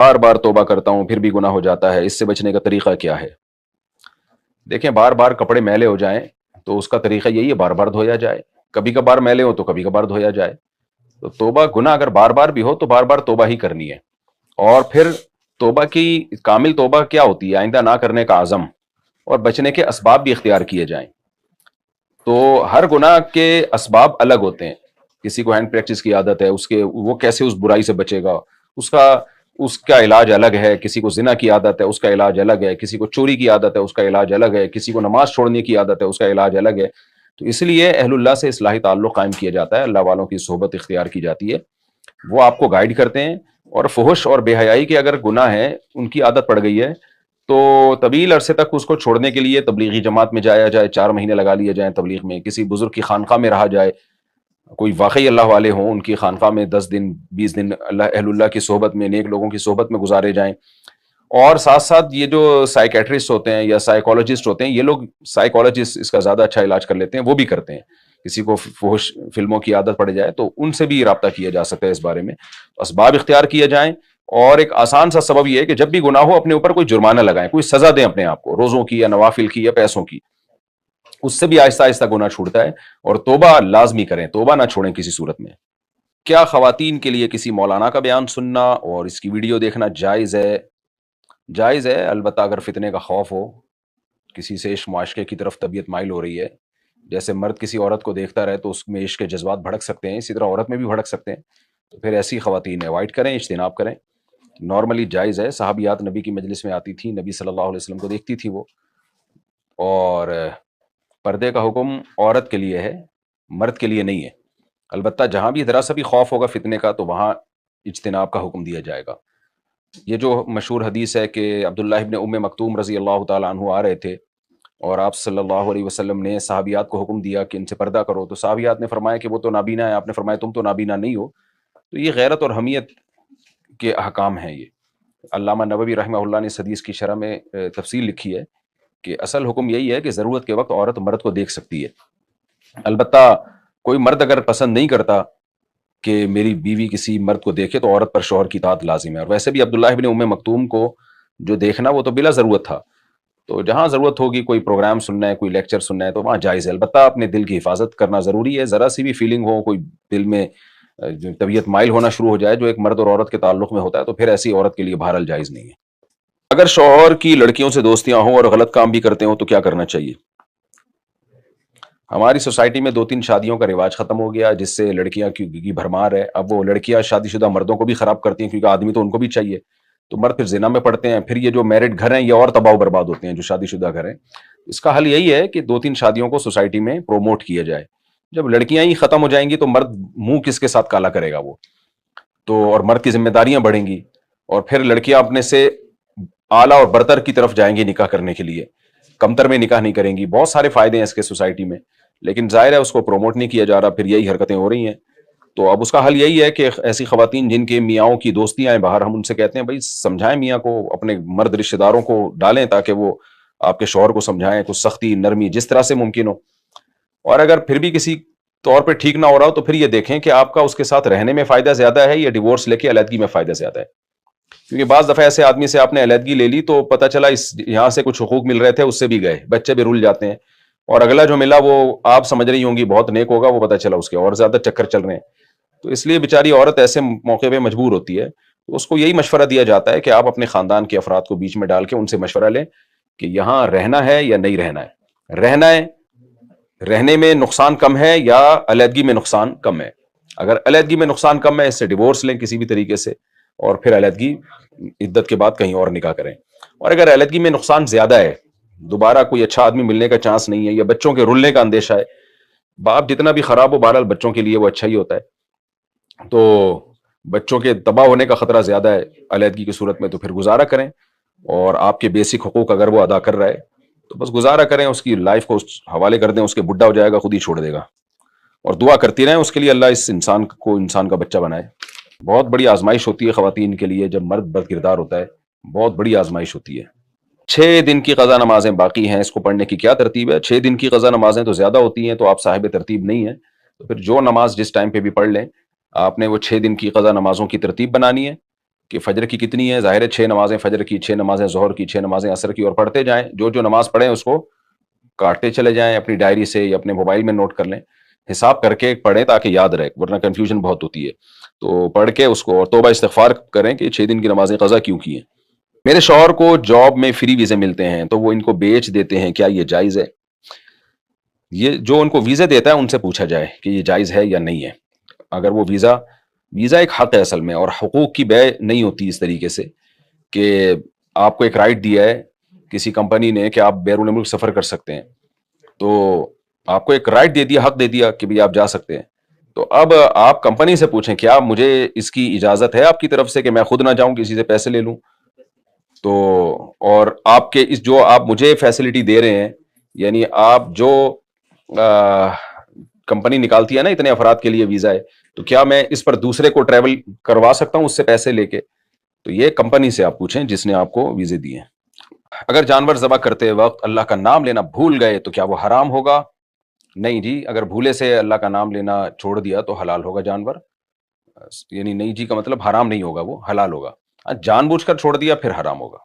بار بار توبہ کرتا ہوں پھر بھی گناہ ہو جاتا ہے، اس سے بچنے کا طریقہ کیا ہے؟ دیکھیں، بار بار کپڑے میلے ہو جائیں تو اس کا طریقہ یہی ہے، بار بار دھویا جائے. کبھی کبھار میلے ہو تو کبھی کبھار دھویا جائے. تو توبہ گناہ اگر بار بار بھی ہو تو بار بار توبہ ہی کرنی ہے. اور پھر توبہ کی کامل توبہ کیا ہوتی ہے؟ آئندہ نہ کرنے کا عزم اور بچنے کے اسباب بھی اختیار کیے جائیں. تو ہر گناہ کے اسباب الگ ہوتے ہیں. کسی کو ہینڈ پریکٹس کی عادت ہے، وہ کیسے اس برائی سے بچے گا، اس کا اس کا علاج الگ ہے. کسی کو زنا کی عادت ہے، اس کا علاج الگ ہے. کسی کو چوری کی عادت ہے، اس کا علاج الگ ہے. کسی کو نماز چھوڑنے کی عادت ہے، اس کا علاج الگ ہے. تو اس لیے اہل اللہ سے اصلاحی تعلق قائم کیا جاتا ہے، اللہ والوں کی صحبت اختیار کی جاتی ہے. وہ آپ کو گائیڈ کرتے ہیں. اور فحش اور بے حیائی کے اگر گناہ ہیں، ان کی عادت پڑ گئی ہے، تو طویل عرصے تک اس کو چھوڑنے کے لیے تبلیغی جماعت میں جایا جائے، 4 مہینے لگا لیے جائیں تبلیغ میں، کسی بزرگ کی خانقاہ میں رہا جائے. کوئی واقعی اللہ والے ہوں، ان کی خانقاہ میں 10 دن 20 دن اہل اللہ کی صحبت میں، نیک لوگوں کی صحبت میں گزارے جائیں. اور ساتھ ساتھ یہ جو سائیکیٹرسٹ ہوتے ہیں یا سائیکولوجسٹ ہوتے ہیں، یہ لوگ سائیکولوجسٹ اس کا زیادہ اچھا علاج کر لیتے ہیں، وہ بھی کرتے ہیں. کسی کو فحش فلموں کی عادت پڑ جائے تو ان سے بھی رابطہ کیا جا سکتا ہے اس بارے میں. اسباب اختیار کیے جائیں. اور ایک آسان سا سبب یہ ہے کہ جب بھی گناہ ہو اپنے اوپر کوئی جرمانہ لگائیں، کوئی سزا دیں اپنے آپ کو، روزوں کی یا نوافل کی یا پیسوں کی. اس سے بھی آہستہ آہستہ گناہ چھوٹتا ہے. اور توبہ لازمی کریں، توبہ نہ چھوڑیں کسی صورت میں. کیا خواتین کے لیے کسی مولانا کا بیان سننا اور اس کی ویڈیو دیکھنا جائز ہے؟ جائز ہے، البتہ اگر فتنے کا خوف ہو، کسی سے عشق معاشقے کی طرف طبیعت مائل ہو رہی ہے. جیسے مرد کسی عورت کو دیکھتا رہے تو اس میں عشق کے جذبات بھڑک سکتے ہیں، اسی طرح عورت میں بھی بھڑک سکتے ہیں. تو پھر ایسی خواتین اوائڈ کریں، اجتناب کریں. نارملی جائز ہے. صحابیات نبی کی مجلس میں آتی تھیں، نبی صلی اللہ علیہ وسلم کو دیکھتی تھی وہ. اور پردے کا حکم عورت کے لیے ہے، مرد کے لیے نہیں ہے. البتہ جہاں بھی ذرا سا بھی خوف ہوگا فتنے کا تو وہاں اجتناب کا حکم دیا جائے گا. یہ جو مشہور حدیث ہے کہ عبداللہ ابن ام مکتوم رضی اللہ تعالیٰ عنہ آ رہے تھے اور آپ صلی اللہ علیہ وسلم نے صحابیات کو حکم دیا کہ ان سے پردہ کرو. تو صحابیات نے فرمایا کہ وہ تو نابینا ہے. آپ نے فرمایا تم تو نابینا نہیں ہو. تو یہ غیرت اور حمیت کے احکام ہیں. یہ علامہ نووی رحمہ اللہ نے اس حدیث کی شرح میں تفصیل لکھی ہے کہ اصل حکم یہی ہے کہ ضرورت کے وقت عورت مرد کو دیکھ سکتی ہے. البتہ کوئی مرد اگر پسند نہیں کرتا کہ میری بیوی کسی مرد کو دیکھے تو عورت پر شوہر کی اطاعت لازم ہے. اور ویسے بھی عبداللہ ابن ام مکتوم کو جو دیکھنا وہ تو بلا ضرورت تھا. تو جہاں ضرورت ہوگی، کوئی پروگرام سننا ہے، کوئی لیکچر سننا ہے، تو وہاں جائز ہے. البتہ اپنے دل کی حفاظت کرنا ضروری ہے. ذرا سی بھی فیلنگ ہو، کوئی دل میں جو طبیعت مائل ہونا شروع ہو جائے جو ایک مرد اور عورت کے تعلق میں ہوتا ہے، تو پھر ایسی عورت کے لیے بہرحال جائز نہیں ہے. اگر شوہر کی لڑکیوں سے دوستیاں ہوں اور غلط کام بھی کرتے ہوں تو کیا کرنا چاہیے؟ ہماری سوسائٹی میں 2-3 شادیوں کا رواج ختم ہو گیا، جس سے لڑکیاں کی بھرمار ہے. اب وہ لڑکیاں شادی شدہ مردوں کو بھی خراب کرتی ہیں، کیونکہ آدمی تو ان کو بھی چاہیے. تو مرد پھر زنا میں پڑتے ہیں. پھر یہ جو میرڈ گھر ہیں یہ اور تباہ و برباد ہوتے ہیں، جو شادی شدہ گھر ہیں. اس کا حل یہی ہے کہ 2-3 شادیوں کو سوسائٹی میں پروموٹ کیا جائے. جب لڑکیاں ہی ختم ہو جائیں گی تو مرد منہ کس کے ساتھ کالا کرے گا وہ تو. اور مرد کی ذمہ داریاں بڑھیں گی، اور پھر لڑکیاں اپنے سے اعلیٰ اور برتر کی طرف جائیں گی نکاح کرنے کے لیے، کمتر میں نکاح نہیں کریں گی. بہت سارے فائدے ہیں اس کے سوسائٹی میں، لیکن ظاہر ہے اس کو پروموٹ نہیں کیا جا رہا. پھر یہی حرکتیں ہو رہی ہیں. تو اب اس کا حل یہی ہے کہ ایسی خواتین جن کے میاں کی دوستیاں ہیں باہر، ہم ان سے کہتے ہیں بھائی سمجھائیں میاں کو، اپنے مرد رشتہ داروں کو ڈالیں تاکہ وہ آپ کے شوہر کو سمجھائیں، کچھ سختی نرمی جس طرح سے ممکن ہو. اور اگر پھر بھی کسی طور پہ ٹھیک نہ ہو رہا ہو تو پھر یہ دیکھیں کہ آپ کا اس کے ساتھ رہنے میں فائدہ زیادہ ہے یا ڈیورس لے کے علیحدگی میں فائدہ زیادہ ہے. کیونکہ بعض دفعہ ایسے آدمی سے آپ نے علیحدگی لے لی تو پتہ چلا یہاں سے کچھ حقوق مل رہے تھے اس سے بھی گئے، بچے بھی رول جاتے ہیں. اور اگلا جو ملا وہ آپ سمجھ رہی ہوں گی بہت نیک ہوگا، وہ پتہ چلا اس کے اور زیادہ چکر چل رہے ہیں. تو اس لیے بیچاری عورت ایسے موقع پہ مجبور ہوتی ہے. تو اس کو یہی مشورہ دیا جاتا ہے کہ آپ اپنے خاندان کے افراد کو بیچ میں ڈال کے ان سے مشورہ لیں کہ یہاں رہنا ہے یا نہیں رہنا ہے. رہنا ہے، رہنے میں نقصان کم ہے یا علیحدگی میں نقصان کم ہے؟ اگر علیحدگی میں نقصان کم ہے اس سے ڈیورس لیں کسی بھی طریقے سے، اور پھر علیحدگی عدت کے بعد کہیں اور نکاح کریں. اور اگر علیحدگی میں نقصان زیادہ ہے، دوبارہ کوئی اچھا آدمی ملنے کا چانس نہیں ہے، یا بچوں کے رلنے کا اندیشہ ہے، باپ جتنا بھی خراب ہو بہرحال بچوں کے لیے وہ اچھا ہی ہوتا ہے، تو بچوں کے تباہ ہونے کا خطرہ زیادہ ہے علیحدگی کی صورت میں، تو پھر گزارا کریں. اور آپ کے بیسک حقوق اگر وہ ادا کر رہا ہے تو بس گزارا کریں، اس کی لائف کو حوالے کر دیں، اس کے بڈھا ہو جائے گا خود ہی چھوڑ دے گا. اور دعا کرتی رہیں اس کے لیے، اللہ اس انسان کو انسان کا بچہ بنائے. بہت بڑی آزمائش ہوتی ہے خواتین کے لیے جب مرد بد کردار ہوتا ہے، بہت بڑی آزمائش ہوتی ہے. 6 دن کی قضا نمازیں باقی ہیں، اس کو پڑھنے کی کیا ترتیب ہے؟ 6 دن کی قضا نمازیں تو زیادہ ہوتی ہیں، تو آپ صاحب ترتیب نہیں ہیں. تو پھر جو نماز جس ٹائم پہ بھی پڑھ لیں، آپ نے وہ 6 دن کی قضا نمازوں کی ترتیب بنانی ہے. کہ فجر کی کتنی ہے، ظاہر ہے 6 نمازیں فجر کی، 6 نمازیں ظہر کی، 6 نمازیں عصر کی، اور پڑھتے جائیں، جو نماز پڑھیں اس کو کاٹتے چلے جائیں، اپنی ڈائری سے یا اپنے موبائل میں نوٹ کر لیں، حساب کر کے پڑھیں تاکہ یاد رہے، ورنہ کنفیوژن بہت ہوتی ہے. تو پڑھ کے اس کو اور توبہ استغفار کریں کہ 6 دن کی نمازیں قضا کیوں کی ہیں. میرے شوہر کو جاب میں فری ویزے ملتے ہیں تو وہ ان کو بیچ دیتے ہیں، کیا یہ جائز ہے؟ یہ جو ان کو ویزے دیتا ہے ان سے پوچھا جائے کہ یہ جائز ہے یا نہیں ہے. اگر وہ ویزا ایک حق ہے اصل میں، اور حقوق کی بے نہیں ہوتی اس طریقے سے کہ آپ کو ایک رائٹ دیا ہے کسی کمپنی نے کہ آپ بیرون ملک سفر کر سکتے ہیں، تو آپ کو ایک رائٹ دے دیا، حق دے دیا کہ بھی آپ جا سکتے ہیں. تو اب آپ کمپنی سے پوچھیں کیا مجھے اس کی اجازت ہے آپ کی طرف سے کہ میں خود نہ جاؤں، کسی سے پیسے لے لوں. تو اور آپ کے اس جو آپ مجھے فیسلٹی دے رہے ہیں، یعنی آپ جو کمپنی نکالتی ہے نا اتنے افراد کے لیے ویزا ہے، تو کیا میں اس پر دوسرے کو ٹریول کروا سکتا ہوں اس سے پیسے لے کے؟ تو یہ کمپنی سے آپ پوچھیں جس نے آپ کو ویزے دیے ہیں. اگر جانور ذبح کرتے وقت اللہ کا نام لینا بھول گئے تو کیا وہ حرام ہوگا؟ نہیں جی، اگر بھولے سے اللہ کا نام لینا چھوڑ دیا تو حلال ہوگا جانور. یعنی نہیں جی کا مطلب حرام نہیں ہوگا، وہ حلال ہوگا. جان بوجھ کر چھوڑ دیا پھر حرام ہوگا.